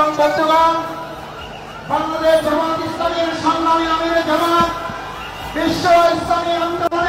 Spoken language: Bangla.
এবং বন্ধুগণ, বাংলাদেশ জামাত ইসলামীর সংগ্রামী আমিরে জামাত বিশ্ব ইসলামী আন্দোলনের